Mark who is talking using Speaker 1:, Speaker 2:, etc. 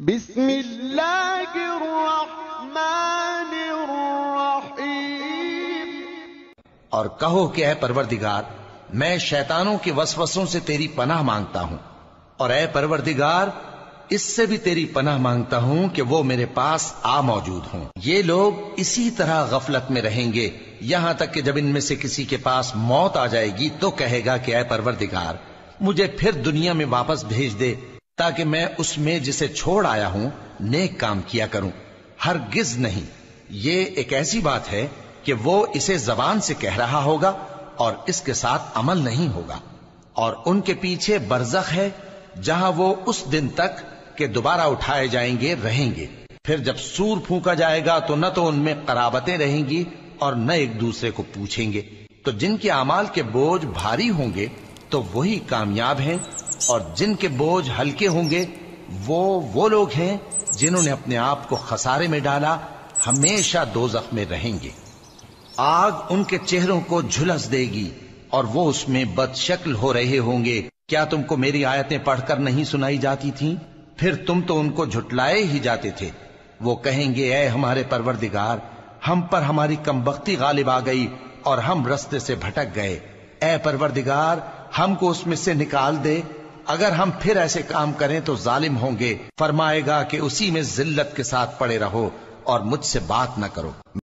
Speaker 1: بسم اللہ الرحمن الرحیم۔
Speaker 2: اور کہو کہ اے پروردگار میں شیطانوں کے وسوسوں سے تیری پناہ مانگتا ہوں، اور اے پروردگار اس سے بھی تیری پناہ مانگتا ہوں کہ وہ میرے پاس آ موجود ہوں۔ یہ لوگ اسی طرح غفلت میں رہیں گے یہاں تک کہ جب ان میں سے کسی کے پاس موت آ جائے گی تو کہے گا کہ اے پروردگار مجھے پھر دنیا میں واپس بھیج دے تاکہ میں اس میں جسے چھوڑ آیا ہوں نیک کام کیا کروں۔ ہرگز نہیں، یہ ایک ایسی بات ہے کہ وہ اسے زبان سے کہہ رہا ہوگا اور اس کے ساتھ عمل نہیں ہوگا۔ اور ان کے پیچھے برزخ ہے جہاں وہ اس دن تک کہ دوبارہ اٹھائے جائیں گے رہیں گے۔ پھر جب سور پھونکا جائے گا تو نہ تو ان میں قرابتیں رہیں گی اور نہ ایک دوسرے کو پوچھیں گے۔ تو جن کے اعمال کے بوجھ بھاری ہوں گے تو وہی کامیاب ہیں، اور جن کے بوجھ ہلکے ہوں گے وہ لوگ ہیں جنہوں نے اپنے آپ کو خسارے میں ڈالا، ہمیشہ دوزخ میں رہیں گے۔ آگ ان کے چہروں کو جھلس دے گی اور وہ اس میں بد شکل ہو رہے ہوں گے۔ کیا تم کو میری آیتیں پڑھ کر نہیں سنائی جاتی تھیں؟ پھر تم تو ان کو جھٹلائے ہی جاتے تھے۔ وہ کہیں گے اے ہمارے پروردگار ہم پر ہماری کمبختی غالب آ گئی اور ہم رستے سے بھٹک گئے۔ اے پروردگار ہم کو اس میں سے نکال دے، اگر ہم پھر ایسے کام کریں تو ظالم ہوں گے۔ فرمائے گا کہ اسی میں ذلت کے ساتھ پڑے رہو اور مجھ سے بات نہ کرو۔